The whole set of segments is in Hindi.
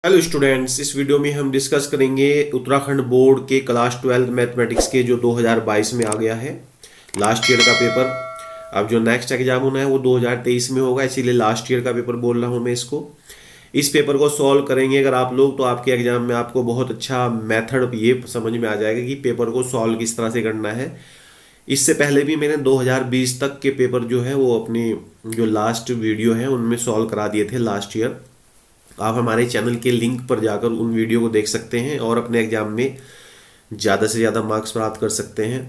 हेलो स्टूडेंट्स, इस वीडियो में हम डिस्कस करेंगे उत्तराखंड बोर्ड के क्लास 12 मैथमेटिक्स के जो 2022 में आ गया है लास्ट ईयर का पेपर। अब जो नेक्स्ट एग्जाम होना है वो 2023 में होगा, इसीलिए लास्ट ईयर का पेपर बोल रहा हूँ मैं इसको। इस पेपर को सॉल्व करेंगे अगर आप लोग तो आपके एग्जाम में आपको बहुत अच्छा मेथड ये समझ में आ जाएगा कि पेपर को सॉल्व किस तरह से करना है। इससे पहले भी मैंने 2020 तक के पेपर जो है वो अपनी जो लास्ट वीडियो है उनमें सॉल्व करा दिए थे लास्ट ईयर। आप हमारे चैनल के लिंक पर जाकर उन वीडियो को देख सकते हैं और अपने एग्जाम में ज़्यादा से ज़्यादा मार्क्स प्राप्त कर सकते हैं।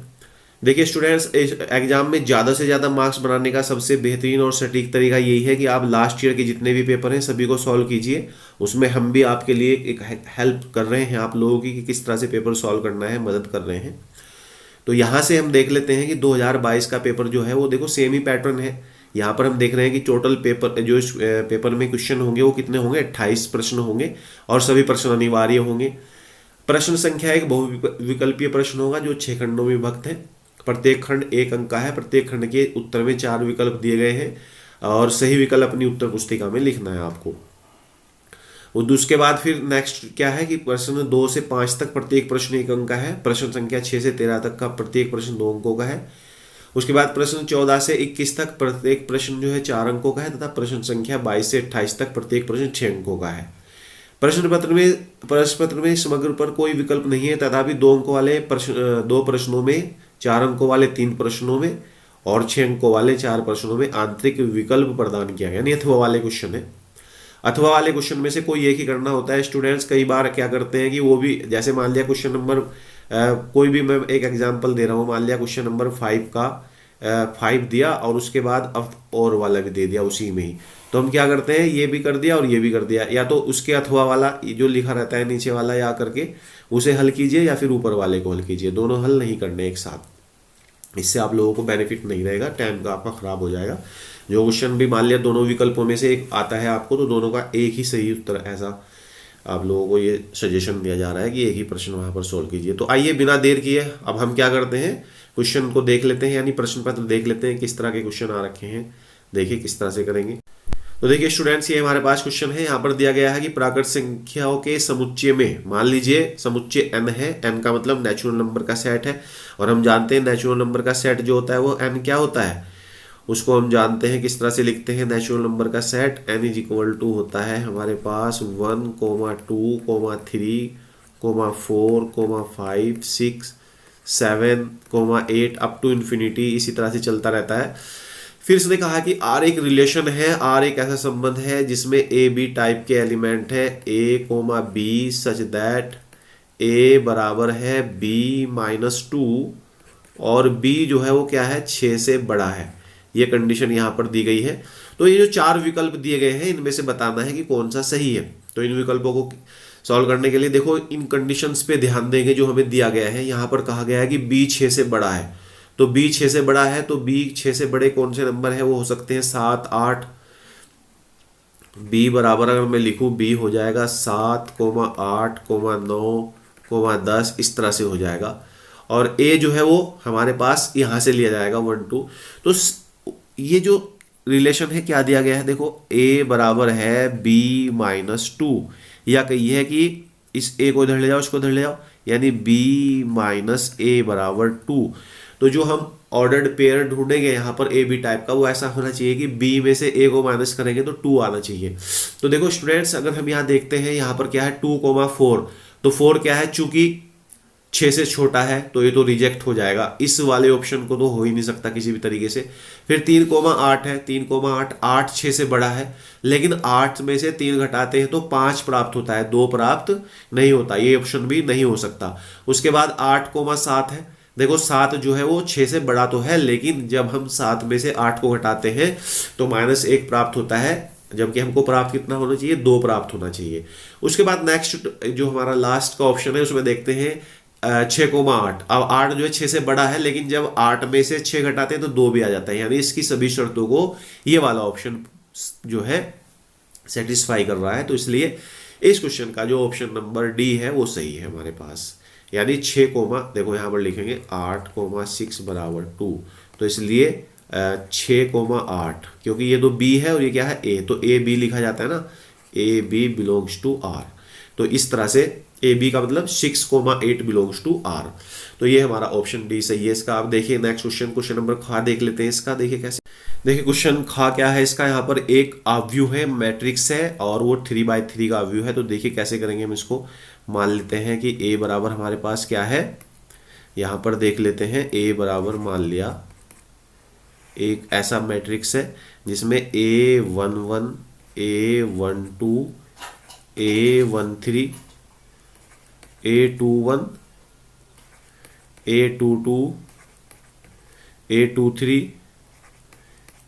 देखिए स्टूडेंट्स, एग्जाम में ज़्यादा से ज़्यादा मार्क्स बनाने का सबसे बेहतरीन और सटीक तरीका यही है कि आप लास्ट ईयर के जितने भी पेपर हैं सभी को सॉल्व कीजिए। उसमें हम भी आपके लिए एक हेल्प कर रहे हैं आप लोगों की कि किस तरह से पेपर सॉल्व करना है, मदद कर रहे हैं। तो यहाँ से हम देख लेते हैं कि 2022 का पेपर जो है वो देखो सेम ही पैटर्न है। यहाँ पर हम देख रहे हैं कि टोटल पेपर जो इस पेपर में क्वेश्चन होंगे वो कितने होंगे, 28 प्रश्न होंगे और सभी प्रश्न अनिवार्य होंगे। प्रश्न संख्या एक बहुविकल्पीय प्रश्न होगा जो 6 खंडों में विभक्त है। प्रत्येक खंड 1 अंक का है। प्रत्येक खंड के उत्तर में 4 विकल्प दिए गए हैं और सही विकल्प अपनी उत्तर पुस्तिका में लिखना है आपको। और उसके बाद फिर नेक्स्ट क्या है कि प्रश्न 2 से 5 तक प्रत्येक प्रश्न 1 अंक का है। प्रश्न संख्या 6 से 13 तक का प्रत्येक प्रश्न 2 अंकों का है। उसके बाद प्रश्न 14 से 21 तक प्रत्येक प्रश्न जो है 4 अंकों का है तथा प्रश्न संख्या 22 से 28 तक प्रत्येक प्रश्न 6 अंकों का है। प्रश्न पत्र में समग्र पर कोई विकल्प नहीं है तथा भी 2 अंकों वाले प्रश्न 2 प्रश्नों में, 4 अंकों वाले 3 प्रश्नों में और 6 अंकों वाले 4 प्रश्नों में आंतरिक विकल्प प्रदान किया गया, यानी अथवा वाले क्वेश्चन है। अथवा वाले क्वेश्चन में से कोई एक ही करना होता है। स्टूडेंट्स कई बार क्या करते हैं कि वो भी, जैसे मान लिया क्वेश्चन नंबर कोई भी, मैं एक एग्जांपल दे रहा हूँ, मान लिया क्वेश्चन नंबर 5 का 5 दिया और उसके बाद अब और वाला भी दे दिया उसी में ही। तो हम क्या करते हैं, ये भी कर दिया और ये भी कर दिया, या तो उसके अथवा वाला जो लिखा रहता है नीचे वाला या करके उसे हल कीजिए या फिर ऊपर वाले को हल कीजिए। दोनों हल नहीं करने एक साथ, इससे आप लोगों को बेनिफिट नहीं रहेगा, टाइम का आपका खराब हो जाएगा। जो क्वेश्चन भी मान लिया दोनों विकल्पों में से एक आता है आपको तो दोनों का एक ही सही उत्तर, ऐसा आप लोगों को ये सजेशन दिया जा रहा है कि एक ही प्रश्न वहां पर सोल्व कीजिए। तो आइए बिना देर किए अब हम क्या करते हैं, क्वेश्चन को देख लेते हैं, यानी प्रश्न पत्र देख लेते हैं किस तरह के क्वेश्चन आ रखे हैं। देखिए किस तरह से करेंगे। तो देखिए स्टूडेंट्स, ये हमारे पास क्वेश्चन है। यहाँ पर दिया गया है कि प्राकृत संख्याओं के समुच्चय में, मान लीजिए समुच्चय n है, n का मतलब नेचुरल नंबर का सेट है और हम जानते हैं नेचुरल नंबर का सेट जो होता है वो n क्या होता है, उसको हम जानते हैं किस तरह से लिखते हैं। नेचुरल नंबर का set n is equal to होता है हमारे पास 1, 2, 3, 4, 5, 6, 7, 8 अप टू इन्फिनिटी, इसी तरह से चलता रहता है। फिर इसने कहा कि R एक रिलेशन है, R एक ऐसा संबंध है जिसमें A B टाइप के एलिमेंट है A, B such that A बराबर है B-2 और B जो है वो क्या है, 6 से बड़ा है। ये कंडीशन यहाँ पर दी गई है। तो ये जो 4 विकल्प दिए गए हैं इनमें से बताना है कि कौन सा सही है। तो इन विकल्पों को सॉल्व करने के लिए देखो इन कंडीशंस पे ध्यान देंगे जो हमें दिया गया है। यहाँ पर कहा गया है कि B 6 से बड़ा है, तो B 6 से बड़ा है तो B 6 से बड़े कौन से नंबर है, वो हो सकते हैं 7, 8। B बराबर अगर मैं लिखूं B हो जाएगा 7, 8, 9, 10, इस तरह से हो जाएगा। और A जो है वो हमारे पास यहाँ से लिया जाएगा 1, 2। तो ये जो रिलेशन है क्या दिया गया है, देखो A बराबर है B-2, या कही है कि इस A को इधर ले जाओ, इसको इधर ले जाओ, यानी B-A बराबर 2। तो जो हम ऑर्डर्ड पेयर ढूंढेंगे यहाँ पर ए बी टाइप का, वो ऐसा होना चाहिए कि बी में से ए को माइनस करेंगे तो 2 आना चाहिए। तो देखो स्टूडेंट्स, अगर हम यहाँ देखते हैं यहाँ पर क्या है 2, 4, तो 4 क्या है, चूंकि 6 से छोटा है तो ये तो रिजेक्ट हो जाएगा, इस वाले ऑप्शन को तो हो ही नहीं सकता किसी भी तरीके से। फिर 3, 8 है, 3, 8 6 से बड़ा है, लेकिन 8 में से 3 घटाते हैं तो 5 प्राप्त होता है, 2 प्राप्त नहीं होता, ये ऑप्शन भी नहीं हो सकता। उसके बाद 8, 7 है, देखो 7 जो है वो 6 से बड़ा तो है, लेकिन जब हम 7 में से 8 को घटाते हैं तो -1 प्राप्त होता है, जबकि हमको प्राप्त कितना होना चाहिए, 2 प्राप्त होना चाहिए। उसके बाद नेक्स्ट जो हमारा लास्ट का ऑप्शन है उसमें देखते हैं 6, 8। अब 8 जो है 6 से बड़ा है, लेकिन जब 8 में से 6 घटाते हैं तो 2 भी आ जाता है, यानी इसकी सभी शर्तों को ये वाला ऑप्शन जो है सेटिस्फाई कर रहा है। तो इसलिए इस क्वेश्चन का जो ऑप्शन नंबर डी है वो सही है हमारे पास, यानी 6, देखो यहाँ पर लिखेंगे 8, 6 बराबर 2। तो इसलिए 6, 8, क्योंकि ये तो बी है और ये क्या है ए, तो ए बी लिखा जाता है ना, A B belongs to R. तो इस तरह से ए बी का मतलब 6,8 बिलोंग्स टू आर। तो ये हमारा ऑप्शन डी सही है इसका। आप देखिए नेक्स्ट क्वेश्चन नंबर खा देख लेते हैं इसका। देखिए कैसे, देखिए क्वेश्चन खा क्या है इसका। यहाँ पर एक आव्यूह है, मैट्रिक्स है और वो 3/3 का आव्यूह है। तो देखिए कैसे करेंगे हम इसको। मान लेते हैं कि ए बराबर हमारे पास क्या है, यहाँ पर देख लेते हैं। ए बराबर मान लिया एक ऐसा मैट्रिक्स है जिसमें A11 A12 A13 A21 A22 A23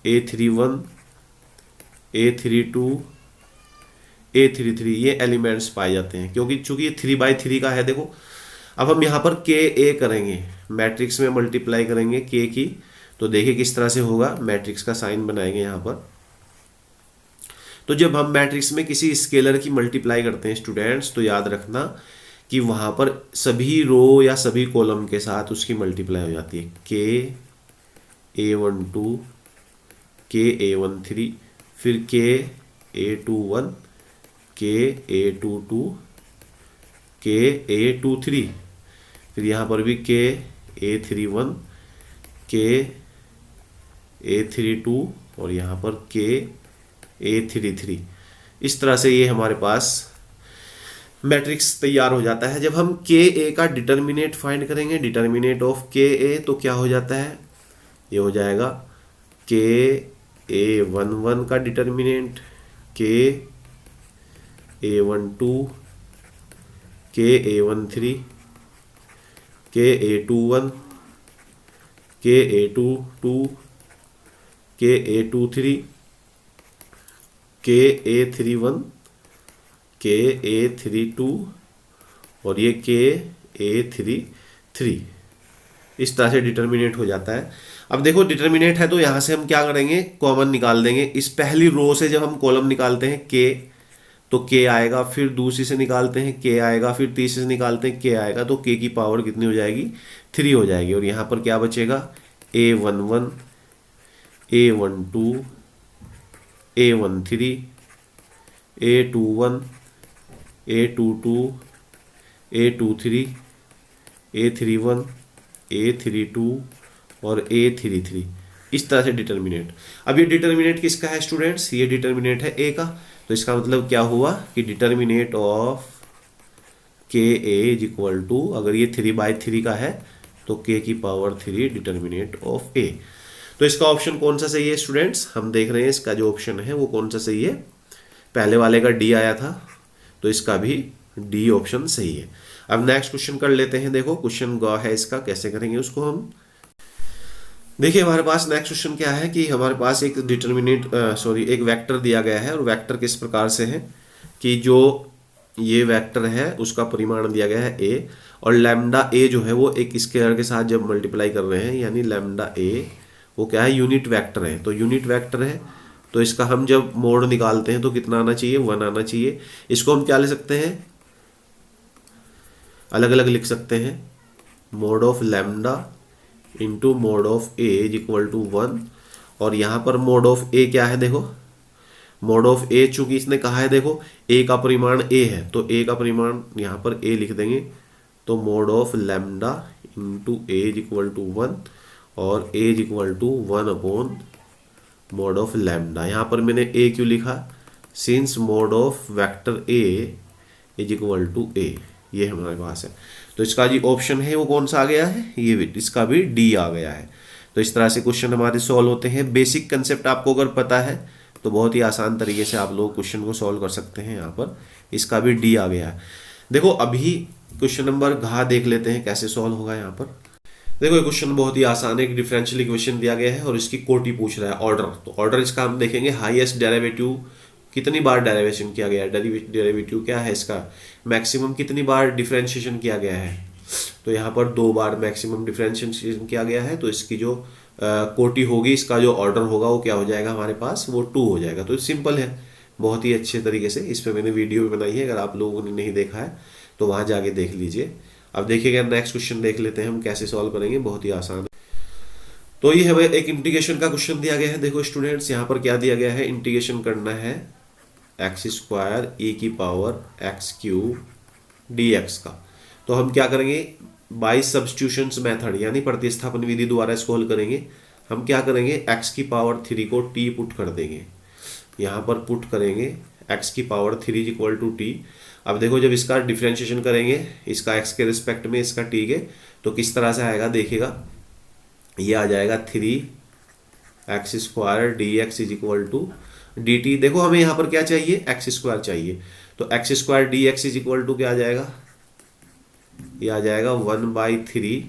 A31 A32 A33 ये एलिमेंट्स पाए जाते हैं। क्योंकि चूंकि ये 3/3 का है। देखो अब हम यहाँ पर के ए करेंगे, मैट्रिक्स में मल्टीप्लाई करेंगे के की। तो देखिए किस तरह से होगा, मैट्रिक्स का साइन बनाएंगे यहाँ पर। तो जब हम मैट्रिक्स में किसी स्केलर की मल्टीप्लाई करते हैं स्टूडेंट्स, तो याद रखना कि वहाँ पर सभी रो या सभी कॉलम के साथ उसकी मल्टीप्लाई हो जाती है। के A12 के A13 फिर के A21 के A22 के A23 फिर यहाँ पर भी के A31 के A32 और यहाँ पर के A33। इस तरह से ये हमारे पास मैट्रिक्स तैयार हो जाता है। जब हम के ए का डिटर्मिनेट फाइंड करेंगे, डिटर्मिनेट ऑफ के ए, तो क्या हो जाता है, ये हो जाएगा के A11 का डिटर्मिनेंट, के A12 के A13 के A21 के A22 के A23 के A31 के A32 और ये के A33। इस तरह से डिटर्मिनेट हो जाता है। अब देखो डिटर्मिनेट है तो यहाँ से हम क्या करेंगे, कॉमन निकाल देंगे। इस पहली रो से जब हम कॉलम निकालते हैं के, तो के आएगा, फिर दूसरी से निकालते हैं के आएगा, फिर तीसरी से निकालते हैं के आएगा। तो के की पावर कितनी हो जाएगी, 3 हो जाएगी। और यहाँ पर क्या बचेगा, A11 A12 A13 A21 A22 A23 A31 A32 और A33। इस तरह से डिटर्मिनेट। अब ये डिटर्मिनेट किसका है स्टूडेंट्स, ये डिटर्मिनेट है ए का। तो इसका मतलब क्या हुआ कि डिटर्मिनेट ऑफ के ए इज इक्वल टू, अगर ये 3/3 का है तो के की पावर 3 डिटर्मिनेट ऑफ ए। तो इसका ऑप्शन कौन सा सही है स्टूडेंट्स, हम देख रहे हैं इसका जो ऑप्शन है वो कौन सा सही है। पहले वाले का डी आया था तो इसका भी डी ऑप्शन सही है। अब नेक्स्ट क्वेश्चन कर लेते हैं। देखो क्वेश्चन ग है इसका, कैसे करेंगे उसको हम। देखिए हमारे पास नेक्स्ट क्वेश्चन क्या है कि हमारे पास एक एक वेक्टर दिया गया है। और वेक्टर किस प्रकार से है कि जो ये वेक्टर है उसका परिमाण दिया गया है ए, और लैम्डा ए जो है वो एक स्केलर के साथ जब मल्टीप्लाई कर रहे हैं, यानी लैम्डा ए वो क्या है, यूनिट वेक्टर है। तो यूनिट वेक्टर है तो इसका हम जब मोड निकालते हैं तो कितना आना चाहिए, 1 आना चाहिए। इसको हम क्या ले सकते हैं, अलग अलग लिख सकते हैं, mod of lambda into mod of A is equal to 1। और यहाँ पर मोड ऑफ ए क्या है, देखो मोड ऑफ ए चूंकि इसने कहा है, देखो ए का परिमाण ए है तो ए का परिमाण यहाँ पर ए लिख देंगे। तो mod of lambda into A is equal to 1 और A is equal to 1 upon mod of lambda. यहाँ पर मैंने ए क्यों लिखा, since mod of vector A is equal to A, ये हमारे पास है। तो इसका जो ऑप्शन है वो कौन सा आ गया है, ये भी, इसका भी डी आ गया है। तो इस तरह से क्वेश्चन हमारे सॉल्व होते हैं। बेसिक कंसेप्ट आपको अगर पता है तो बहुत ही आसान तरीके से आप लोग क्वेश्चन को सॉल्व कर सकते हैं। यहाँ पर इसका भी डी आ गया है। देखो अभी क्वेश्चन नंबर घ देख लेते हैं कैसे सॉल्व होगा। यहाँ पर देखो ये क्वेश्चन बहुत ही आसान है। एक डिफरेंशियल इक्वेशन दिया गया है और इसकी कोटि पूछ रहा है, ऑर्डर। तो ऑर्डर इसका हम देखेंगे, हाईएस्ट डेरिवेटिव कितनी बार डेरिवेशन किया गया है, डेरिवेटिव क्या है इसका, मैक्सिमम कितनी बार डिफरेंशिएशन किया गया है। तो यहाँ पर 2 बार मैक्सिमम डिफरेंशिएशन किया गया है। तो इसकी जो कोटि होगी, इसका जो ऑर्डर होगा वो क्या हो जाएगा हमारे पास, वो 2 हो जाएगा। तो सिंपल है, बहुत ही अच्छे तरीके से। इस पर मैंने वीडियो भी बनाई है, अगर आप लोगों ने नहीं देखा है तो वहाँ जाके देख लीजिए। अब देखिएगा नेक्स्ट क्वेश्चन देख लेते हैं हम कैसे सॉल्व करेंगे, बहुत ही आसान है। तो ये हमें एक इंटीग्रेशन का क्वेश्चन दिया गया है। देखो स्टूडेंट्स यहाँ पर क्या दिया गया है, इंटीग्रेशन करना है एक्स स्क्वायर ई की power x cube D x का। तो हम क्या करेंगे, बाई सब्स्टिट्यूशंस मेथड यानी प्रतिस्थापन विधि द्वारा इसको हल करेंगे। हम क्या करेंगे, एक्स की पावर 3 को टी पुट कर देंगे, यहाँ पर पुट करेंगे एक्स की power 3 is equal to T. अब देखो जब इसका डिफ्रेंशिएशन करेंगे, इसका एक्स के रिस्पेक्ट में, इसका टी के, तो किस तरह से आएगा देखिएगा, ये आ जाएगा 3 X square D x is equal to D T. देखो हमें यहाँ पर क्या चाहिए, एक्स स्क्वायर चाहिए, तो X square D x is equal to क्या आ जाएगा, ये आ जाएगा 1/3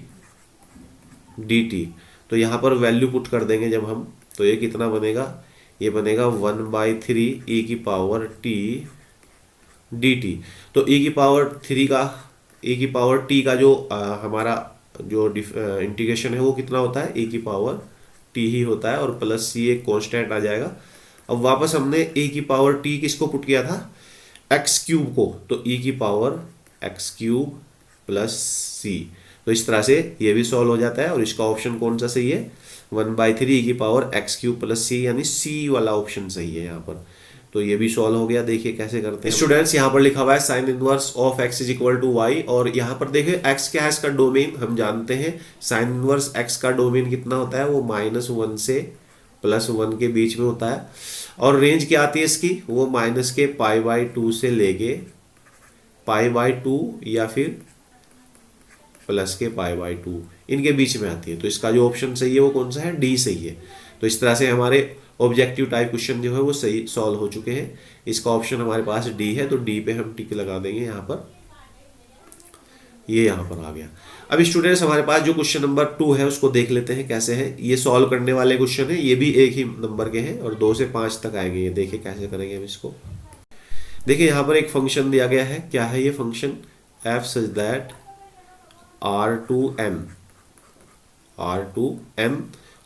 डी टी। तो यहाँ पर वैल्यू पुट कर देंगे जब हम, तो ये कितना बनेगा, ये बनेगा 1/3 ई की पावर टी डी टी। तो ई की पावर 3 का, ई की पावर टी का जो हमारा जो इंटीग्रेशन है वो कितना होता है, ई की पावर टी ही होता है, और प्लस सी एक कॉन्स्टेंट आ जाएगा। अब वापस हमने ई की पावर टी किसको पुट किया था, एक्स क्यूब को, तो ई की पावर एक्स क्यूब प्लस सी। तो इस तरह से ये भी सॉल्व हो जाता है, और इसका ऑप्शन कौन सा सही है, 1/3 की पावर एक्स क्यूब प्लस सी, यानी सी वाला ऑप्शन सही है यहाँ पर। तो ये भी सॉल्व हो गया। देखिए कैसे करते हैं स्टूडेंट्स, यहाँ पर लिखा हुआ है sine inverse of X is equal to Y, और यहाँ पर देखिए एक्स क्या है, इसका डोमेन हम जानते हैं, साइन इनवर्स एक्स का डोमेन कितना होता है, वो -1 से +1 के बीच में होता है, और रेंज क्या आती है इसकी, वो माइनस के π/2 से लेके π/2 या फिर प्लस के π/2 इनके बीच में आती है। तो इसका जो ऑप्शन सही है वो कौन सा है, डी सही है। तो इस तरह से हमारे ऑब्जेक्टिव टाइप क्वेश्चन जो है वो सही सॉल्व हो चुके हैं। इसका ऑप्शन हमारे पास डी है, तो डी पे हम टिक लगा देंगे यहाँ पर, ये यहाँ पर आ गया। अब स्टूडेंट्स हमारे पास जो क्वेश्चन नंबर 2 है उसको देख लेते हैं कैसे है। ये सॉल्व करने वाले क्वेश्चन है, ये भी एक ही नंबर के हैं और 2 से 5 तक आएंगे। ये देखिए कैसे करेंगे हम इसको। देखिए यहाँ पर एक फंक्शन दिया गया है, क्या है ये function, f such that r2n,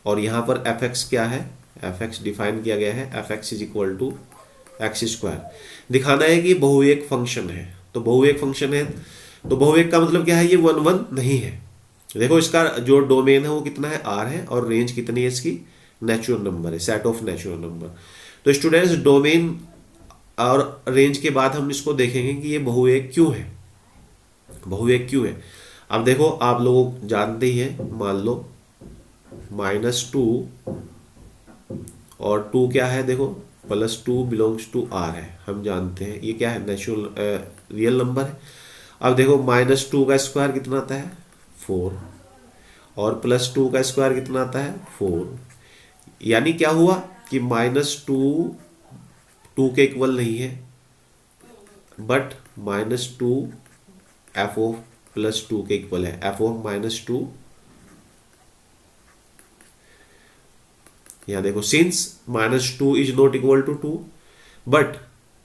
और यहाँ पर fx क्या है, fx डिफाइन किया गया है, fx is equal to X square. दिखाना है कि बहुएक फंक्शन है, तो बहुएक फंक्शन है, तो बहुएक का मतलब क्या है, ये 1 1 नहीं है। देखो इसका जो डोमेन है वो कितना है, r है, और रेंज कितनी है इसकी, नेचुरल नंबर है, सेट ऑफ नेचुरल नंबर। तो स्टूडेंट्स डोमेन और रेंज के बाद हम इसको देखेंगे कि ये बहुएक क्यों है, बहुएक क्यों है। अब देखो आप लोग जानते ही हैं, मान लो -2 और 2 क्या है, देखो +2 बिलोंग्स टू r है, हम जानते हैं ये क्या है, नेचुरल रियल नंबर है। अब देखो -2 का स्क्वायर कितना आता है, 4, और +2 का स्क्वायर कितना आता है, 4। यानी क्या हुआ कि -2 2 के इक्वल नहीं है, बट -2 f ऑफ +2 के इक्वल है, f ऑफ -2। यहाँ देखो since -2 is not equal to 2, but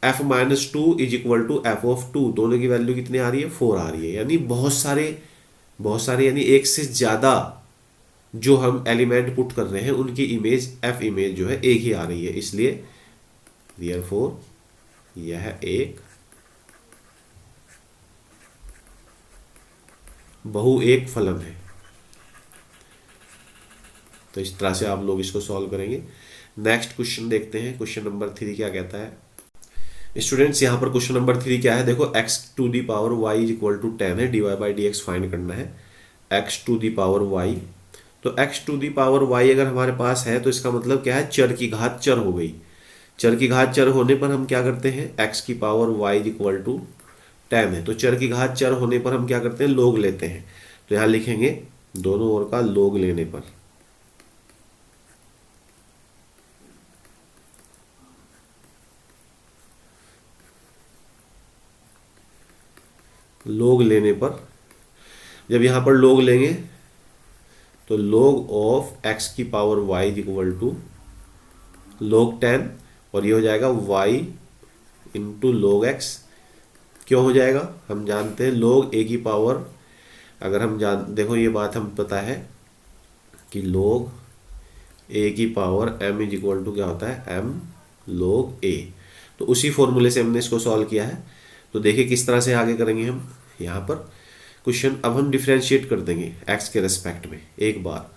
f -2 is equal to f of 2, दोनों की वैल्यू कितनी आ रही है, 4 आ रही है। यानी बहुत सारे यानी एक से ज्यादा जो हम एलिमेंट पुट कर रहे हैं उनकी इमेज f इमेज जो है एक ही आ रही है, इसलिए देयरफॉर यह एक बहुएक फलन है। तो इस तरह से आप लोग इसको सॉल्व करेंगे। नेक्स्ट क्वेश्चन देखते हैं, क्वेश्चन नंबर 3 क्या कहता है। स्टूडेंट्स यहाँ पर क्वेश्चन नंबर 3 क्या है, देखो x to the power y is equal to 10 है, dy/dx फाइंड करना है, x to the power y। तो x to the power y अगर हमारे पास है तो इसका मतलब क्या है, चर की घात चर हो गई। चर की घात चर होने पर हम क्या करते हैं, x की power y is equal to 10 है, तो चर की घात चर होने पर हम क्या करते हैं, लोग लेते हैं। तो यहाँ लिखेंगे दोनों ओर का लोग लेने पर, लोग लेने पर, जब यहाँ पर लोग लेंगे तो लोग ऑफ x की power y is equal to log 10, और ये हो जाएगा y इंटू log x। क्यों हो जाएगा, हम जानते हैं log a की पावर, अगर हम देखो ये बात हम पता है कि log a की power m is equal to क्या होता है, m log a। तो उसी फॉर्मूले से हमने इसको सॉल्व किया है। तो देखिए किस तरह से आगे करेंगे हम यहाँ पर क्वेश्चन। अब हम डिफ्रेंशिएट कर देंगे x के रेस्पेक्ट में एक बार,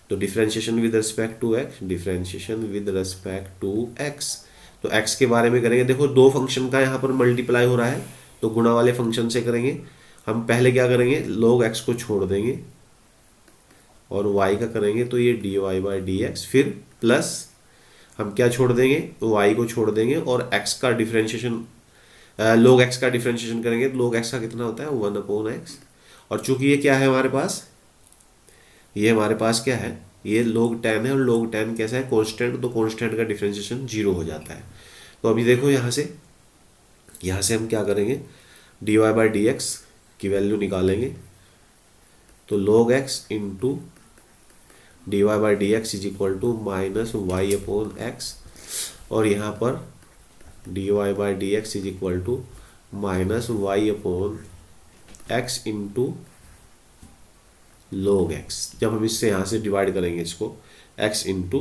तो differentiation with respect to x, differentiation with respect to x। तो x के बारे में करेंगे। देखो दो फंक्शन का यहाँ पर मल्टीप्लाई हो रहा है तो गुणा वाले फंक्शन से करेंगे। हम पहले क्या करेंगे, log x को छोड़ देंगे और y का करेंगे तो ये dy बाई डी एक्स, फिर प्लस हम क्या छोड़ देंगे, y को छोड़ देंगे और x का डिफ्रेंशिएशन, log x का डिफ्रेंशिएशन करेंगे तो log x का कितना होता है 1/x। और चूंकि ये क्या है हमारे पास, ये हमारे पास क्या है, ये log tan है और log tan कैसा है, कांस्टेंट, तो कांस्टेंट का डिफरेंशिएशन 0 हो जाता है। तो अभी देखो यहाँ से हम क्या करेंगे, dy बाई डी एक्स की वैल्यू निकालेंगे तो log x into dy by D x is equal to minus Y upon X, और यहाँ पर dy by D x is equal to minus Y upon X into log x। जब हम इससे यहाँ से डिवाइड करेंगे इसको x इंटू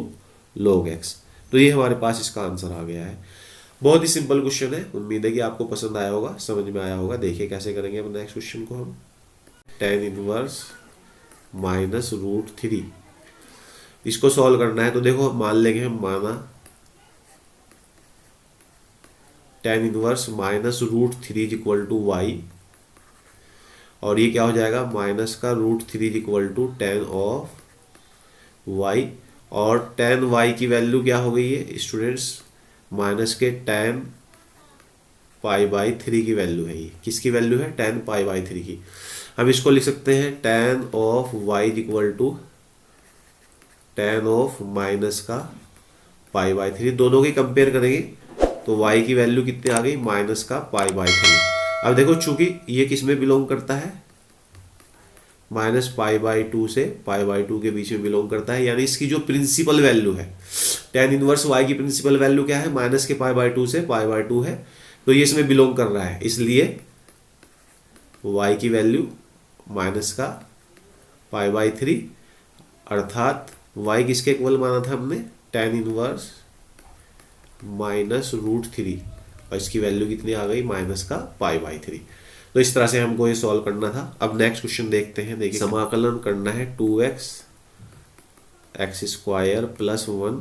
log x, तो ये हमारे पास इसका आंसर आ गया है। बहुत ही सिंपल क्वेश्चन है, उम्मीद है कि आपको पसंद आया होगा, समझ में आया होगा। देखिए कैसे करेंगे अब नेक्स्ट क्वेश्चन को हम, tan inverse minus root three, इसको सॉल्व करना है। तो देखो मान लेंगे हम, माना tan inverse minus root three is equal to Y, और ये क्या हो जाएगा, माइनस का root three is equal to tan of y, और tan y की वैल्यू क्या हो गई है स्टूडेंट्स, माइनस के tan पाई बाई थ्री की वैल्यू है। ये किसकी वैल्यू है, tan पाई बाई थ्री की। हम इसको लिख सकते हैं tan of y is equal to tan of minus का पाई बाई थ्री। दोनों की कंपेयर करेंगे तो y की वैल्यू कितनी आ गई, माइनस का पाई बाई थ्री। अब देखो चूंकि ये किस में बिलोंग करता है, माइनस पाई बाई टू से पाई बाई टू के बीच में बिलोंग करता है, यानी इसकी जो प्रिंसिपल वैल्यू है, tan इनवर्स y की प्रिंसिपल वैल्यू क्या है, माइनस के पाई बाई टू से पाई बाई टू है, तो ये इसमें बिलोंग कर रहा है, इसलिए y की वैल्यू माइनस का पाई बाई थ्री, अर्थात y किसके इक्वल माना था हमने, tan inverse minus root three, और इसकी वैल्यू कितनी आ गई, माइनस का पाई बाई थ्री। तो इस तरह से हमको ये सॉल्व करना था। अब नेक्स्ट क्वेश्चन देखते हैं। देखिए समाकलन करना है 2x x square plus 1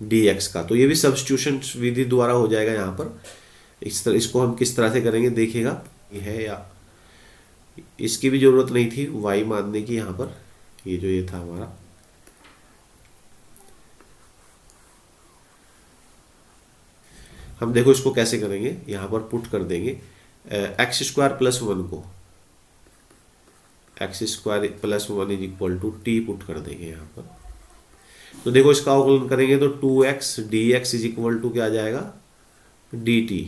dx का, तो ये भी सब्स्टिट्यूशन विधि द्वारा हो जाएगा। यहाँ पर इस तरह, इसको हम किस तरह से करेंगे देखिएगा, ये है या इसकी भी जरूरत नहीं थी y मानने की। यहाँ पर ये जो ये था हमारा, हम देखो इसको कैसे करेंगे, यहाँ पर पुट कर देंगे एक्स स्क्वायर प्लस वन को, X square plus one is equal to T put कर देंगे यहाँ पर। तो देखो इसका अवकलन करेंगे तो 2x dx is equal to क्या आ जाएगा, dt।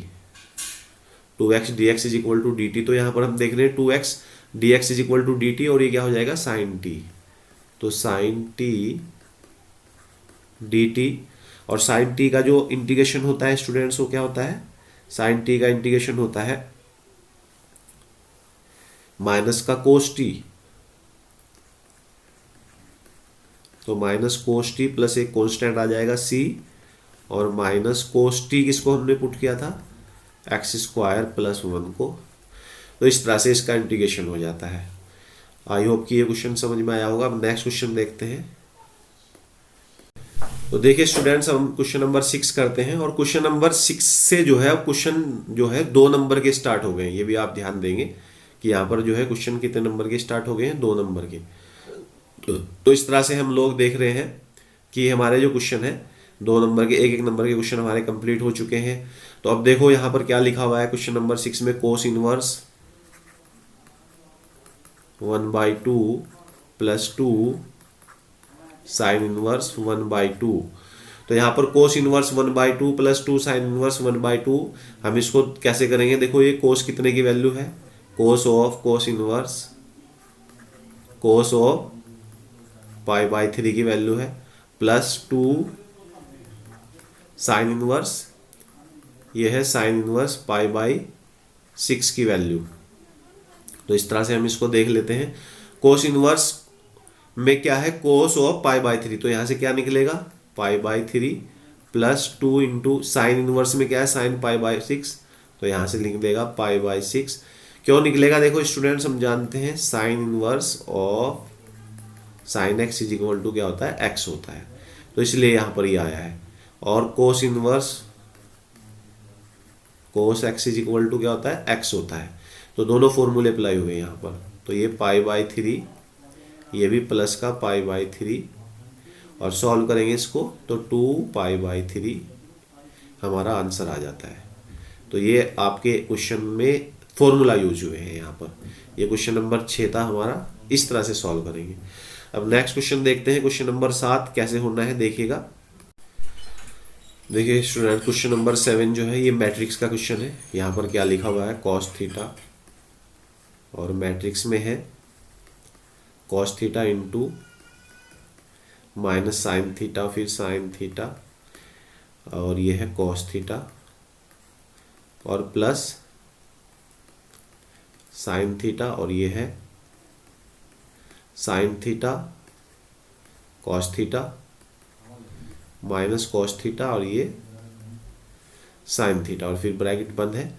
2x dx is equal to dt, तो यहाँ पर हम देख रहे हैं 2x dx is equal to dt, और ये क्या हो जाएगा sin t। तो sin t dt, और sin t का जो इंटीग्रेशन होता है स्टूडेंट्स, वो क्या होता है, sin t का इंटीग्रेशन होता है माइनस का कोस टी, तो माइनस कोस टी प्लस एक कांस्टेंट आ जाएगा c, और माइनस कोस टी किसको हमने पुट किया था, एक्स स्क्वायर प्लस वन को। तो इस तरह से इसका इंटीग्रेशन हो जाता है। आई होप कि ये क्वेश्चन समझ में आया होगा। अब नेक्स्ट क्वेश्चन देखते हैं। तो देखिए स्टूडेंट्स, हम क्वेश्चन नंबर 6 करते हैं, और क्वेश्चन नंबर 6 से जो है क्वेश्चन जो है 2 नंबर के स्टार्ट हो गए हैं। ये भी आप ध्यान देंगे कि यहाँ पर जो है क्वेश्चन कितने नंबर के स्टार्ट हो गए हैं, 2 नंबर के। तो इस तरह से हम लोग देख रहे हैं कि हमारे जो क्वेश्चन है 2 नंबर के, एक नंबर के क्वेश्चन हमारे कंप्लीट हो चुके हैं। तो अब देखो यहाँ पर क्या लिखा हुआ है क्वेश्चन नंबर 6 में, cos inverse 1/2 plus 2 sine inverse 1/2। तो यहाँ पर cos inverse 1/2 plus 2 sine inverse 1/2, हम इसको कैसे करेंगे, देखो ये कोस कितने की वैल्यू है, cos of cos inverse, cos of pi by three की वैल्यू है, प्लस 2 साइन इनवर्स, ये है साइन इनवर्स पाई बाई 6 की वैल्यू। तो इस तरह से हम इसको देख लेते हैं। कोस इनवर्स में क्या है, cos of pi by three, तो यहाँ से क्या निकलेगा, पाई by three plus 2 into sine inverse में क्या है, साइन पाई बाई 6, तो यहाँ से लिख देगा पाई बाई 6। क्यों निकलेगा, देखो स्टूडेंट्स हम जानते हैं sine inverse of sine X is equal to क्या होता है, एक्स होता है, तो इसलिए यहाँ पर ये आया है। और cos inverse cos X is equal to क्या होता है, एक्स होता है। तो दोनों फॉर्मूले अप्लाई हुए यहाँ पर। तो ये π/3, ये भी प्लस का π/3, और सॉल्व करेंगे इसको तो 2π/3 हमारा आंसर आ जाता है। तो ये आपके क्वेश्चन में फॉर्मूला यूज हुए हैं यहाँ पर। ये क्वेश्चन नंबर 6 था हमारा, इस तरह से सॉल्व करेंगे। अब नेक्स्ट क्वेश्चन देखते हैं, क्वेश्चन नंबर 7 कैसे होना है देखिएगा। देखिए स्टूडेंट, क्वेश्चन नंबर 7 जो है ये मैट्रिक्स का क्वेश्चन है। यहाँ पर क्या लिखा हुआ है, कॉस थीटा, और मैट्रिक्स में है cos theta into minus sine theta, फिर साइन थीटा, और ये है कॉस थीटा, और प्लस साइन थीटा, और ये है sine theta cos theta, minus cos theta, और ये साइन थीटा, और फिर ब्रैकेट बंद है।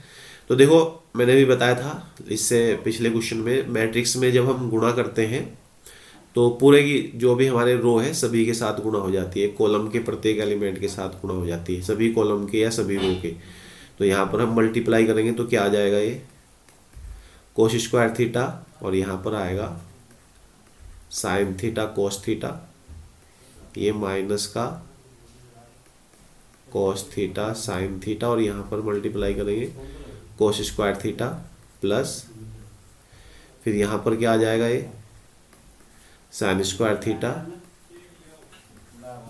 तो देखो मैंने भी बताया था इससे पिछले क्वेश्चन में, मैट्रिक्स में जब हम गुणा करते हैं तो पूरे की जो भी हमारे रो है सभी के साथ गुणा हो जाती है, कॉलम के प्रत्येक एलिमेंट के साथ गुणा हो जाती है, सभी कॉलम के या सभी रो के। तो यहाँ पर हम मल्टीप्लाई करेंगे तो क्या आ जाएगा, ये कोस स्क्वायर थीटा, और यहाँ पर आएगा साइन थीटा कोस थीटा, ये माइनस का कोस थीटा साइन थीटा, और यहाँ पर मल्टीप्लाई करेंगे कोस स्क्वायर थीटा प्लस, फिर यहाँ पर क्या आ जाएगा, ये साइन स्क्वायर थीटा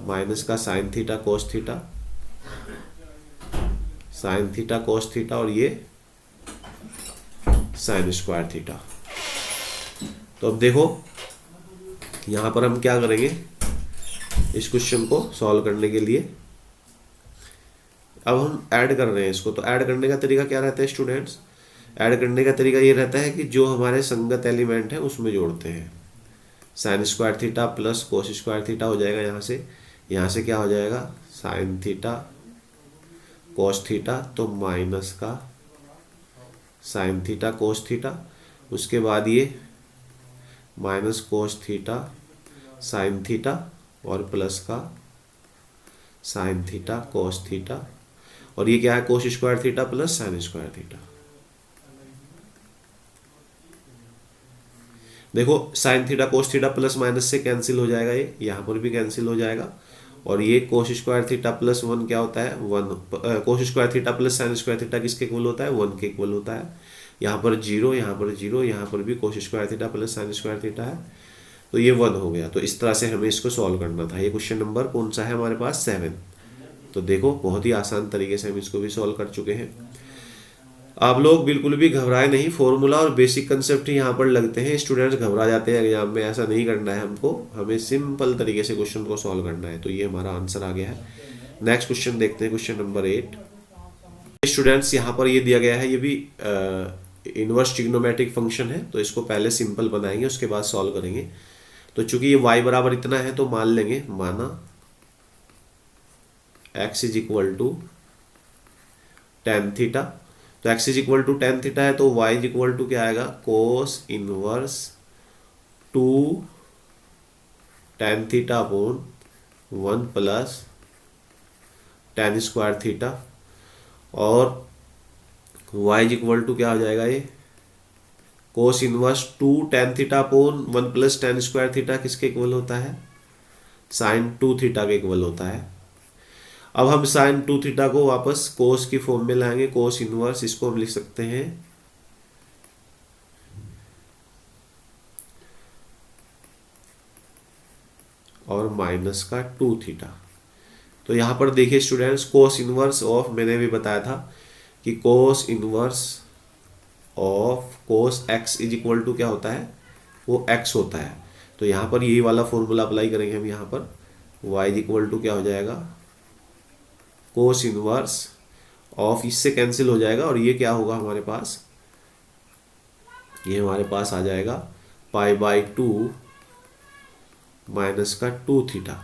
माइनस का sine theta cos theta, sine theta cos theta, और ये साइन स्क्वायर थीटा। तो अब देखो यहाँ पर हम क्या करेंगे, इस क्वेश्चन को सॉल्व करने के लिए अब हम ऐड कर रहे हैं इसको। तो ऐड करने का तरीका क्या रहता है स्टूडेंट्स, ऐड करने का तरीका ये रहता है कि जो हमारे संगत एलिमेंट है उसमें जोड़ते हैं। Sine square theta plus cos square theta हो जाएगा यहाँ से क्या हो जाएगा, साइन थीटा कोस थीटा, तो माइनस का साइन थीटा कोस थीटा, उसके बाद ये minus cos theta sine theta, और प्लस का साइन थीटा कोस थीटा, और ये क्या है, cos square theta plus sine square theta. देखो sine theta cos theta plus minus से कैंसिल हो जाएगा, ये यहाँ पर भी कैंसिल हो जाएगा, और ये कोस स्क्वायर थीटा प्लस 1 क्या होता है, 1। कोस square theta plus sine square theta किसके इक्वल होता है, 1 के इक्वल होता है। यहाँ पर 0, यहाँ पर 0, यहाँ पर भी कोस square theta plus sine square theta है, तो ये 1 हो गया। तो इस तरह से हमें इसको सॉल्व करना था। ये क्वेश्चन नंबर कौन सा है हमारे पास, 7। तो देखो बहुत ही आसान तरीके से हम इसको भी सॉल्व कर चुके हैं। आप लोग बिल्कुल भी घबराए नहीं, फॉर्मूला और बेसिक कंसेप्ट ही यहाँ पर लगते हैं, स्टूडेंट्स घबरा जाते हैं एग्जाम में। ऐसा नहीं करना है हमको, हमें सिंपल तरीके से क्वेश्चन को सॉल्व करना है। तो ये हमारा आंसर आ गया है। नेक्स्ट क्वेश्चन देखते हैं, क्वेश्चन नंबर 8। स्टूडेंट्स यहाँ पर ये दिया गया है, ये भी इनवर्स ट्रिग्नोमेट्रिक फंक्शन है, तो इसको पहले सिंपल बनाएंगे उसके बाद सॉल्व करेंगे। तो चूंकि ये y बराबर इतना है तो मान लेंगे, माना x is equal to tan theta. तो x is equal to tan theta है तो y इज इक्वल टू क्या आएगा, cos inverse 2 tan theta upon 1 plus tan square theta, और y इज इक्वल टू क्या हो जाएगा, ये cos inverse 2 tan theta upon 1 plus tan square theta किसके इक्वल होता है, साइन 2 थीटा के इक्वल होता है। अब हम साइन 2 थीटा को वापस कोस की फॉर्म में लाएंगे, कोस इनवर्स, इसको हम लिख सकते हैं और माइनस का 2 थीटा। तो यहाँ पर देखिए स्टूडेंट्स, कोस इनवर्स ऑफ, मैंने भी बताया था कि cos inverse of cos X is equal to क्या होता है, वो एक्स होता है। तो यहाँ पर यही वाला फॉर्मूला अप्लाई करेंगे हम। यहाँ पर y इज इक्वल टू क्या हो जाएगा, कोस इनवर्स ऑफ, इससे कैंसिल हो जाएगा, और ये क्या होगा हमारे पास, ये हमारे पास आ जाएगा π/2 माइनस का 2 थीटा।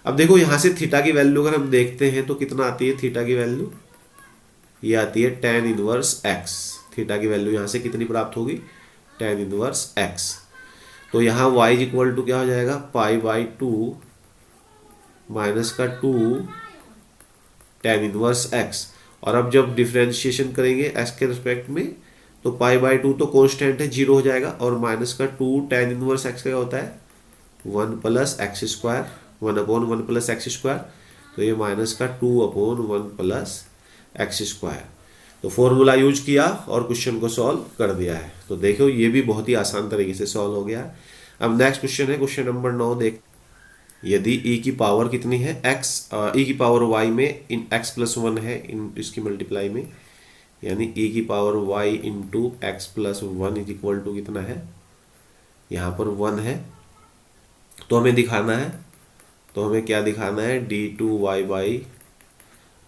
अब देखो यहाँ से थीटा की वैल्यू अगर हम देखते हैं तो कितना आती है थीटा की वैल्यू, ये आती है tan इनवर्स x। थीटा की वैल्यू यहाँ से कितनी प्राप्त होगी, tan इनवर्स x। तो यहाँ y इज इक्वल टू क्या हो जाएगा, π/2 माइनस का 2 tan इनवर्स x। और अब जब डिफ्रेंशिएशन करेंगे x के रिस्पेक्ट में तो π/2 तो कांस्टेंट है, 0 हो जाएगा, और माइनस का 2 tan इनवर्स x का क्या होता है 1 plus x square, 1/1 plus x square, तो ये माइनस का 2/1 प्लस एक्स स्क्वायर। तो फॉर्मूला यूज किया और क्वेश्चन को सॉल्व कर दिया है। तो देखो ये भी बहुत ही आसान तरीके से सॉल्व हो गया है। अब नेक्स्ट क्वेश्चन है क्वेश्चन नंबर 9। देख, यदि e की पावर कितनी है x, e की पावर y में इन x प्लस 1 है इन इसकी मल्टीप्लाई में, यानी e की power y into X plus 1 is equal to कितना है, यहाँ पर 1 है। तो हमें दिखाना है, तो हमें क्या दिखाना है, d2y by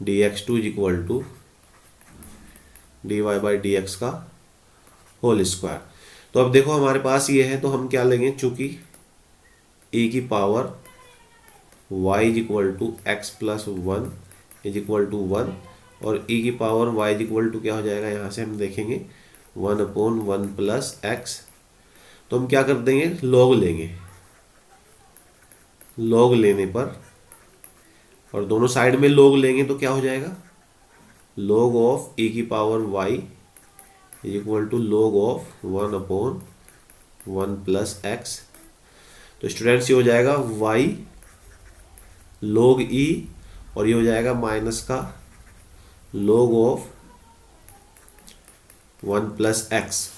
dx2 is equal to dy by dx का होल स्क्वायर। तो अब देखो हमारे पास ये है, तो हम क्या लेंगे, चूंकि e की power y is equal to X plus 1 is equal to 1, और e की power y is equal to क्या हो जाएगा, यहाँ से हम देखेंगे 1/1 प्लस एक्स। तो हम क्या कर देंगे, लॉग लेंगे, लॉग लेने पर, और दोनों साइड में लॉग लेंगे तो क्या हो जाएगा, log ऑफ e की power y is equal to log of 1/1 plus X. तो स्टूडेंट्स ये हो जाएगा y log e, और ये हो जाएगा माइनस का log ऑफ 1 प्लस एक्स।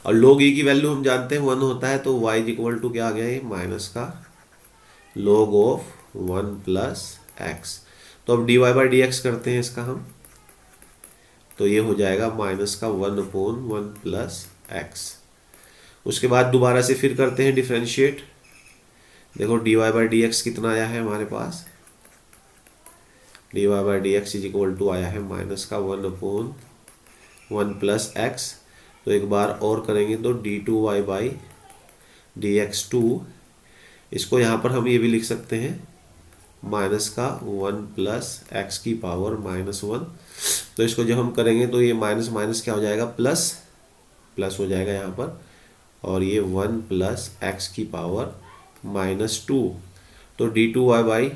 और log e की वैल्यू हम जानते हैं 1 होता है, तो y इज इक्वल टू क्या आ गया, ये माइनस का log ऑफ 1 प्लस एक्स। तो अब dy बाई डी एक्स करते हैं इसका हम, तो ये हो जाएगा माइनस का 1/1 प्लस एक्स। उसके बाद दोबारा से फिर करते हैं डिफ्रेंशिएट। देखो dy बाई डी एक्स कितना आया है हमारे पास, dy by D x is equal to आया है माइनस का 1/1 प्लस एक्स। तो एक बार और करेंगे तो d2y बाई dx2, इसको यहाँ पर हम ये भी लिख सकते हैं माइनस का 1 प्लस एक्स की पावर -1। तो इसको जब हम करेंगे तो ये माइनस माइनस क्या हो जाएगा, प्लस प्लस हो जाएगा यहाँ पर, और ये 1 प्लस एक्स की पावर -2। तो d2y बाई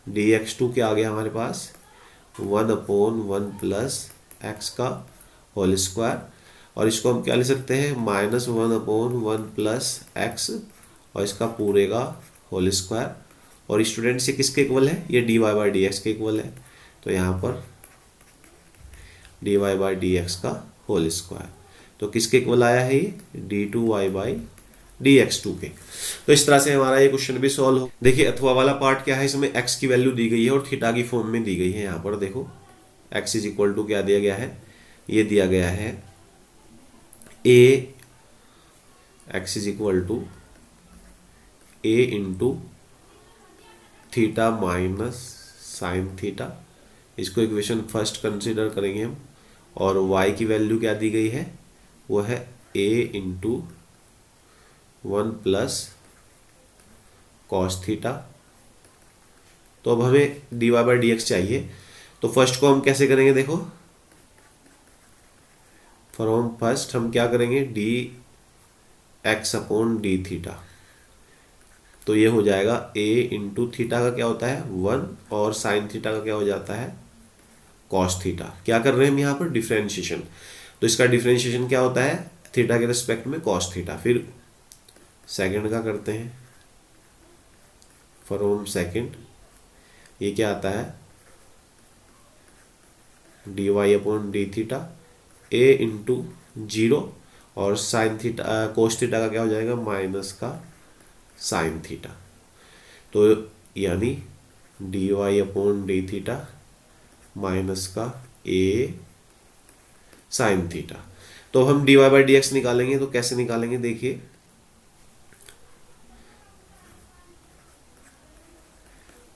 dx2 क्या आ गया हमारे पास, 1/1 प्लस एक्स का होल स्क्वायर, और इसको हम क्या ले सकते हैं, -1/1 प्लस एक्स और इसका पूरे का होल स्क्वायर। और स्टूडेंट से किसके इक्वल है, ये dy बाई डी एक्स के इक्वल है, तो यहाँ पर dy बाई डी एक्स का होल स्क्वायर। तो किसके इक्वल आया है, ये d2y बाई dx2 के। तो इस तरह से हमारा ये क्वेश्चन भी सॉल्व हो। देखिए अथवा वाला पार्ट क्या है, इसमें x की वैल्यू दी गई है और थीटा की फॉर्म में दी गई है। यहाँ पर देखो x इज इक्वल टू क्या दिया गया है, ये दिया गया है x is equal to a into theta minus sine theta, इसको इक्वेशन फर्स्ट कंसिडर करेंगे हम। और y की वैल्यू क्या दी गई है, वो है a into 1 plus cos theta. तो अब हमें dy बाई डी एक्स चाहिए, तो फर्स्ट को हम कैसे करेंगे, देखो फ्रॉम फर्स्ट हम क्या करेंगे, D x upon D theta. तो ये हो जाएगा a इंटू थीटा का क्या होता है 1, और साइन थीटा का क्या हो जाता है कॉस थीटा। क्या कर रहे हैं हम यहाँ पर, डिफ्रेंशिएशन। तो इसका डिफ्रेंशिएशन क्या होता है, थीटा के रिस्पेक्ट में कॉस थीटा। फिर सेकंड का करते हैं, फ्रॉम सेकंड ये क्या आता है, D Y upon D theta, a into 0, और साइन थीटा कोस थीटा का क्या हो जाएगा माइनस का साइन थीटा। तो यानी D Y upon D theta minus का a साइन थीटा। तो हम dy बाई डी एक्स निकालेंगे, तो कैसे निकालेंगे, देखिए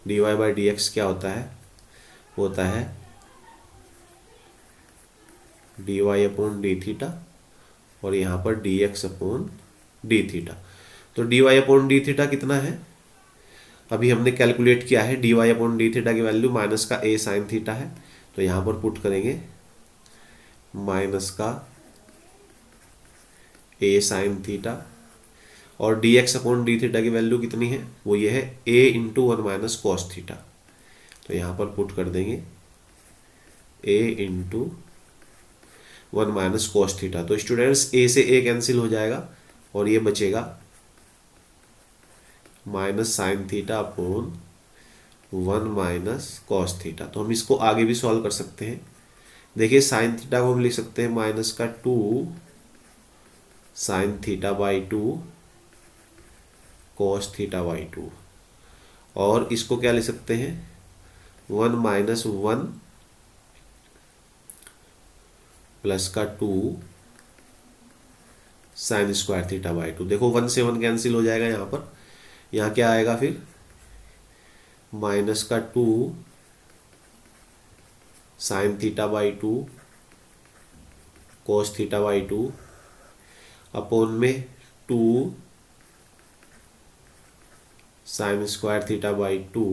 dy बाई डी एक्स क्या होता है, होता है dy अपॉन डी थीटा, और यहाँ पर dx अपॉन डी थीटा। तो dy अपॉन डी थीटा कितना है, अभी हमने कैलकुलेट किया है, dy अपॉन डी थीटा की वैल्यू माइनस का a साइन थीटा है। तो यहाँ पर पुट करेंगे माइनस का a साइन थीटा, और dx अपॉन डी थीटा की वैल्यू कितनी है, वो ये है a into 1 minus cos theta. तो यहाँ पर पुट कर देंगे a into 1 minus cos theta. तो स्टूडेंट्स a से a कैंसिल हो जाएगा और ये बचेगा minus sine theta upon 1 minus cos theta. तो हम इसको आगे भी सॉल्व कर सकते हैं। देखिए साइन थीटा को हम लिख सकते हैं माइनस का 2 sine theta by 2 cos theta by 2, और इसको क्या लिख सकते हैं 1 माइनस 1 प्लस का 2 साइन स्क्वायर थीटा बाई 2। देखो 1 से 1 कैंसिल हो जाएगा यहाँ पर। यहाँ क्या आएगा फिर माइनस का 2 sine theta by 2 cos theta by 2 upon में 2 साइन स्क्वायर थीटा बाई 2।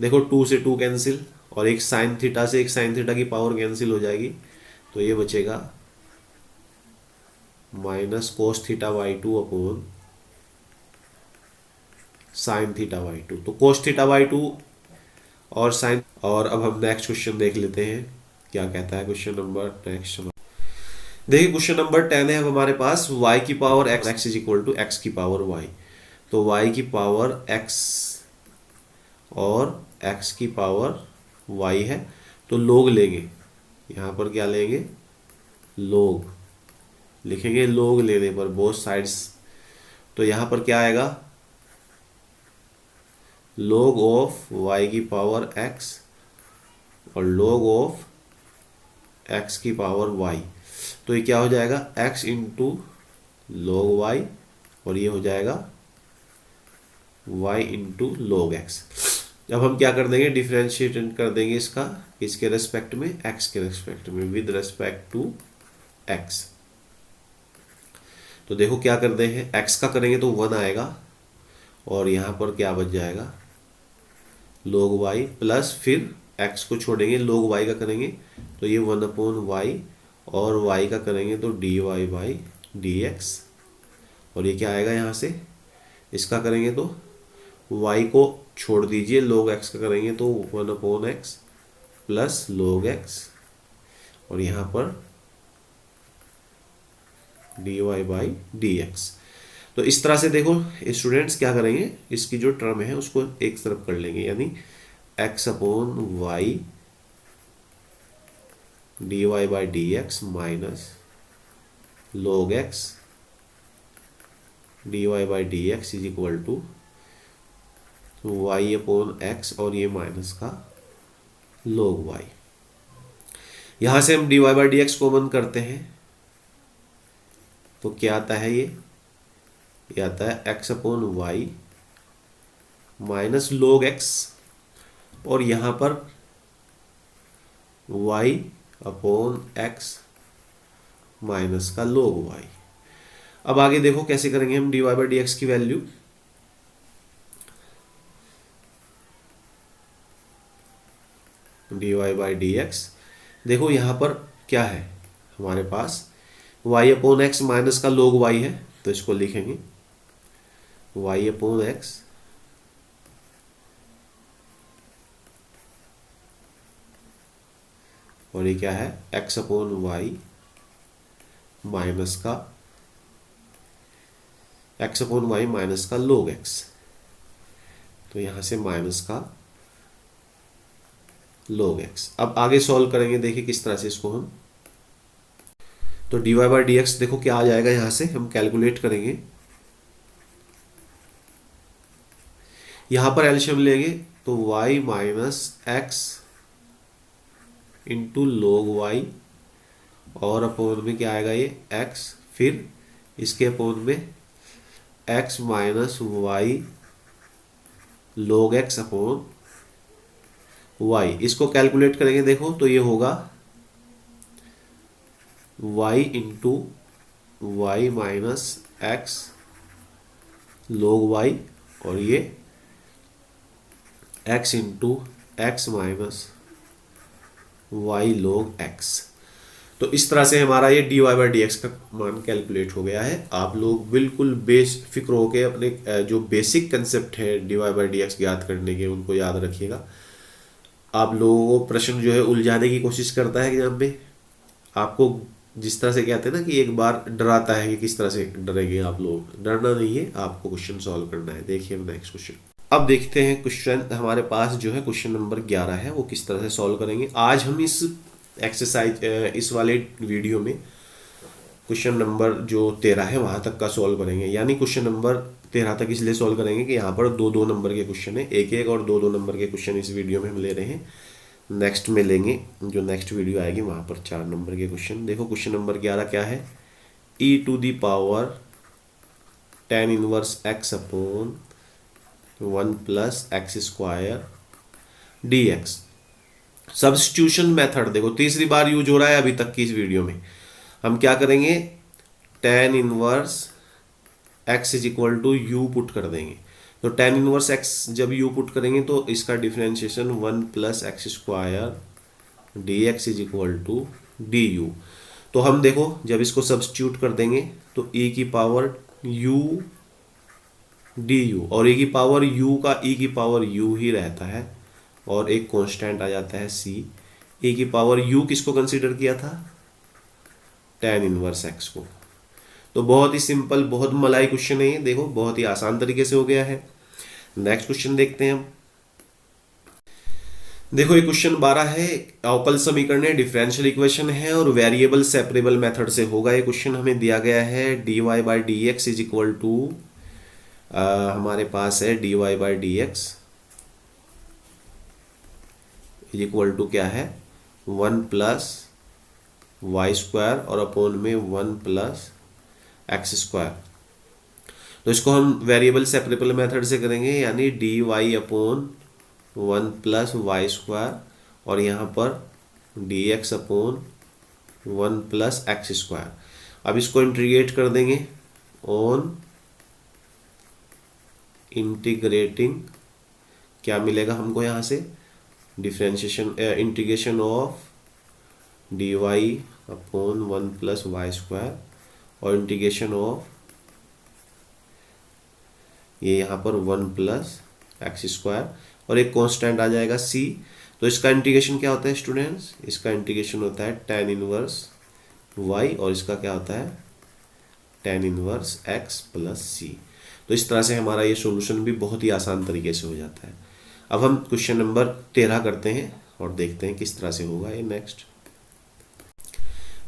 देखो 2 से 2 कैंसिल और एक साइन थीटा से एक साइन थीटा की पावर कैंसिल हो जाएगी, तो ये बचेगा minus cos theta by 2 upon sine theta by 2। तो कोस थीटा बाई 2 और साइन। और अब हम नेक्स्ट क्वेश्चन देख लेते हैं क्या कहता है क्वेश्चन नंबर नेक्स्ट। देखिए क्वेश्चन नंबर 10 है अब हमारे पास y की power x is equal to x की पावर y। तो y की पावर x और x की पावर y है, तो लोग लेंगे। यहाँ पर क्या लेंगे लोग लिखेंगे, लोग लेने पर बोथ साइड्स। तो यहाँ पर क्या आएगा log ऑफ y की पावर x और log ऑफ x की पावर y। तो ये क्या हो जाएगा x इंटू log y और ये हो जाएगा y इंटू log x। अब हम क्या कर देंगे डिफरेंशिएट कर देंगे इसका किसके रेस्पेक्ट में x के रेस्पेक्ट में विद रेस्पेक्ट टू x। तो देखो क्या कर दे हैं x का करेंगे तो 1 आएगा और यहाँ पर क्या बच जाएगा log y प्लस फिर x को छोड़ेंगे log y का करेंगे तो ये 1 अपॉन y और y का करेंगे तो dy बाई dx। और ये क्या आएगा यहाँ से इसका करेंगे तो y को छोड़ दीजिए log x का करेंगे तो 1 upon x plus log x और यहाँ पर dy बाई dx। तो इस तरह से देखो स्टूडेंट्स क्या करेंगे इसकी जो टर्म है उसको एक तरफ कर लेंगे, यानी x upon y dy by dx minus log x dy by dx is equal to y upon x और ये माइनस का log y। यहां से हम dy बाई dx कॉमन करते हैं तो क्या आता है ये आता है x upon y minus log x और यहां पर y अपॉन x माइनस का log y। अब आगे देखो कैसे करेंगे हम dy बाई dx की वैल्यू। dy बाई dx देखो यहां पर क्या है हमारे पास y अपॉन x माइनस का log y है, तो इसको लिखेंगे y अपॉन x और ये क्या है x अपॉन y माइनस का x अपॉन y माइनस का log x। तो यहां से माइनस का log x। अब आगे सॉल्व करेंगे, देखिए किस तरह से इसको हम। तो dy बाई dx देखो क्या आ जाएगा, यहां से हम कैलकुलेट करेंगे। यहां पर एलसीएम लेंगे तो y minus x into log y और अपोन में क्या आएगा ये x, फिर इसके अपोन में x minus y log x upon y। इसको कैलकुलेट करेंगे देखो तो ये होगा y into y minus x log y और ये x into x minus y log x। तो इस तरह से हमारा ये dy बाई dx का मान कैलकुलेट हो गया है। आप लोग बिल्कुल बेफिक्र होके अपने जो बेसिक कंसेप्ट है dy बाई dx ज्ञात करने के उनको याद रखिएगा। आप लोगों को प्रश्न जो है उलझाने की कोशिश करता है एग्जाम में। आपको जिस तरह से कहते हैं ना कि एक बार डराता है कि किस तरह से डरेंगे आप लोग, डरना नहीं है, आपको क्वेश्चन सॉल्व करना है। देखिए नेक्स्ट क्वेश्चन। अब देखते हैं क्वेश्चन हमारे पास जो है क्वेश्चन नंबर 11 है, वो किस तरह से सॉल्व करेंगे। आज हम इस एक्सरसाइज इस वाले वीडियो में क्वेश्चन नंबर जो 13 है वहां तक का सॉल्व करेंगे। यानी क्वेश्चन नंबर 13 तक इसलिए सॉल्व करेंगे कि यहाँ पर 2-2 नंबर के क्वेश्चन है, एक एक और 2-2 नंबर के क्वेश्चन इस वीडियो में हम ले रहे हैं। नेक्स्ट में लेंगे, जो नेक्स्ट वीडियो आएगी वहां पर 4 नंबर के क्वेश्चन। देखो क्वेश्चन नंबर 11 क्या है, e⁻ tan inverse x upon 1 plus x square dx। Substitution method देखो तीसरी बार यूज हो रहा है अभी तक की इस वीडियो में। हम क्या करेंगे, tan inverse x is equal to u put कर देंगे। तो tan इनवर्स x जब u पुट करेंगे तो इसका differentiation 1 plus x square D x is equal to d u. तो हम देखो जब इसको सब्स्टिट्यूट कर देंगे तो e की पावर u डी यू, और e की पावर u का e की पावर u ही रहता है, और एक कांस्टेंट आ जाता है c। e की पावर u किसको कंसीडर किया था, tan इनवर्स x को। तो बहुत ही सिंपल, बहुत मलाई क्वेश्चन है ये, देखो बहुत ही आसान तरीके से हो गया है। नेक्स्ट क्वेश्चन देखते हैं हम। देखो ये क्वेश्चन 12 है, अवकल समीकरण है, डिफरेंशियल इक्वेशन है और वेरिएबल सेपरेबल मेथड से होगा। ये क्वेश्चन हमें दिया गया है dy by D x is equal to, हमारे पास है dy by D x is equal to क्या है 1 प्लस वाई स्क्वायर और अपॉन में 1 प्लस एक्स स्क्वायर। तो इसको हम वेरिएबल सेपरेबल मेथड से करेंगे, यानी D Y upon 1 plus y square और यहाँ पर d x upon 1 plus x square. अब इसको इंटीग्रेट कर देंगे ऑन इंटीग्रेटिंग, क्या मिलेगा हमको यहाँ से, differentiation integration of d Y upon 1 plus y square और इंटीग्रेशन ऑफ ये यहाँ पर 1 प्लस एक्स स्क्वायर और एक कांस्टेंट आ जाएगा c। तो इसका इंटीग्रेशन क्या होता है स्टूडेंट्स, इसका इंटीग्रेशन होता है tan इनवर्स y और इसका क्या होता है tan inverse x plus c। तो इस तरह से हमारा ये सॉल्यूशन भी बहुत ही आसान तरीके से हो जाता है। अब हम क्वेश्चन नंबर 13 करते हैं और देखते हैं किस तरह से होगा ये। नेक्स्ट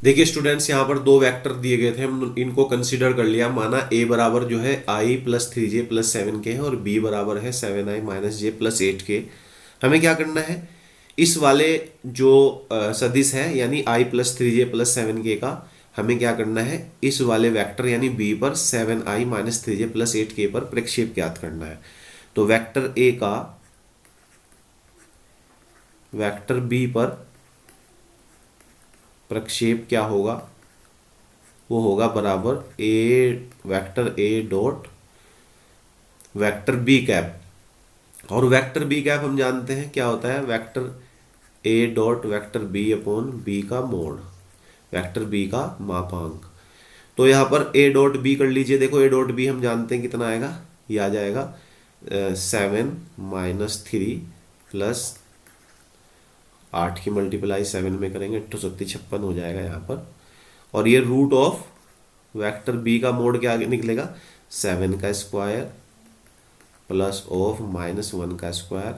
देखिए स्टूडेंट्स, यहाँ पर 2 वेक्टर दिए गए थे, हम इनको कंसीडर कर लिया। माना a बराबर जो है i प्लस 3j प्लस 7 के है और b बराबर है 7i माइनस j प्लस 8 के। हमें क्या करना है, इस वाले जो सदिश है यानी i प्लस 3j प्लस 7 के का हमें क्या करना है, इस वाले वेक्टर यानी b पर 7i माइनस 3j प्लस 8 के पर प्रक्षेप ज्ञात करना है। तो वेक्टर a का वेक्टर b पर प्रक्षेप क्या होगा, वो होगा बराबर vector a dot vector b cap. और वेक्टर b कैप हम जानते हैं क्या होता है, vector a dot vector b upon b का मोड, वेक्टर b का मापांक। तो यहाँ पर a डॉट b कर लीजिए। देखो a डॉट b हम जानते हैं कितना आएगा, ये आ जाएगा 7 माइनस 3 प्लस 8 की मल्टीप्लाई 7 में करेंगे 8 7 56 हो जाएगा यहाँ पर। और ये रूट ऑफ वेक्टर b का मोड क्या निकलेगा, 7 का स्क्वायर प्लस ऑफ माइनस 1 का स्क्वायर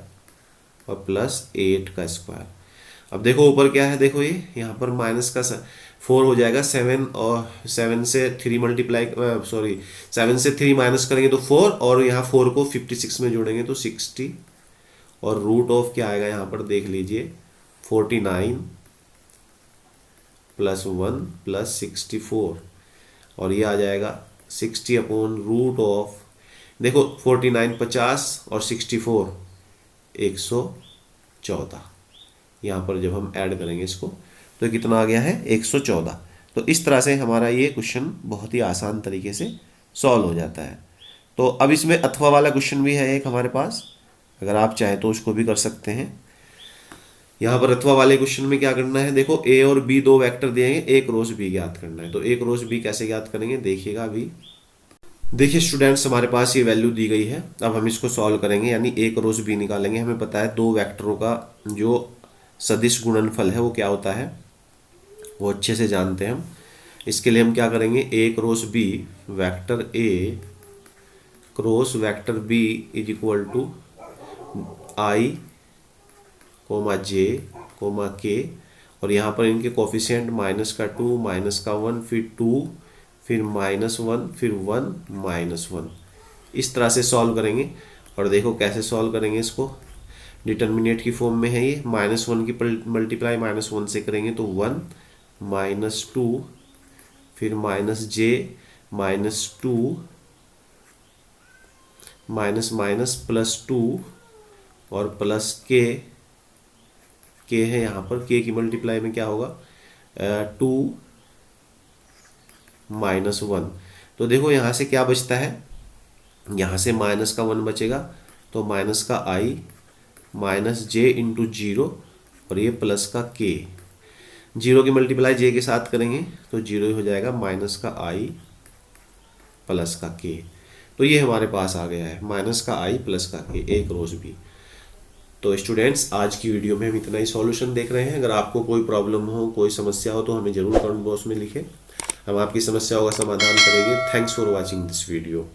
और प्लस 8 का स्क्वायर। अब देखो ऊपर क्या है, देखो ये यहाँ पर माइनस का 4 हो जाएगा, 7 और 7 से 3 मल्टीप्लाई 7 से 3 माइनस करेंगे तो 4 और यहाँ 4 को 56 में जोड़ेंगे तो 60 और रूट ऑफ क्या आएगा यहाँ पर देख लीजिए 49 प्लस 1 प्लस 64 और ये आ जाएगा 60 अपॉन रूट ऑफ, देखो 49 50 और 64 114। यहाँ पर जब हम ऐड करेंगे इसको तो कितना आ गया है 114। तो इस तरह से हमारा ये क्वेश्चन बहुत ही आसान तरीके से सॉल्व हो जाता है। तो अब इसमें अथवा वाला क्वेश्चन भी है एक हमारे पास, अगर आप चाहें तो उसको भी कर सकते हैं। यहाँ पर अथवा वाले क्वेश्चन में क्या करना है, देखो a और b 2 वेक्टर दिए हैं, एक रोज b ज्ञात करना है। तो एक रोज b कैसे ज्ञात करेंगे देखिएगा अभी। देखिए स्टूडेंट्स, हमारे पास ये वैल्यू दी गई है। अब हम इसको सॉल्व करेंगे, यानी ए क्रॉस बी निकालेंगे। हमें पता है दो वेक्टरों का जो सदिश गुणनफल है वो क्या होता है, वो अच्छे से जानते हैं हम। इसके लिए हम क्या करेंगे, A cross B, vector A cross vector B is equal to I comma J comma K, और यहाँ पर इनके कोफिशिएंट माइनस का 2, माइनस का 1, फिर 2, फिर -1, फिर 1, -1। इस तरह से सॉल्व करेंगे। और देखो कैसे सॉल्व करेंगे इसको, डिटर्मिनेट की फॉर्म में है ये। -1 की मल्टीप्लाई -1 से करेंगे तो 1, -2, फिर -j, -2, माइनस +2 और प्लस के है यहाँ पर। के की मल्टीप्लाई में क्या होगा, 2 -1। तो देखो यहाँ से क्या बचता है, यहाँ से माइनस का 1 बचेगा, तो माइनस का i माइनस j इंटू 0, और ये प्लस का k। 0 की मल्टीप्लाई j के साथ करेंगे तो 0 हो जाएगा, माइनस का i प्लस का k। तो ये हमारे पास आ गया है, माइनस का i प्लस का k, ए क्रॉस बी। तो स्टूडेंट्स, आज की वीडियो में हम इतना ही सॉल्यूशन देख रहे हैं। अगर आपको कोई प्रॉब्लम हो, कोई समस्या हो, तो हमें जरूर कमेंट बॉक्स में लिखें, हम आपकी समस्याओं का समाधान करेंगे। Thanks for watching this video.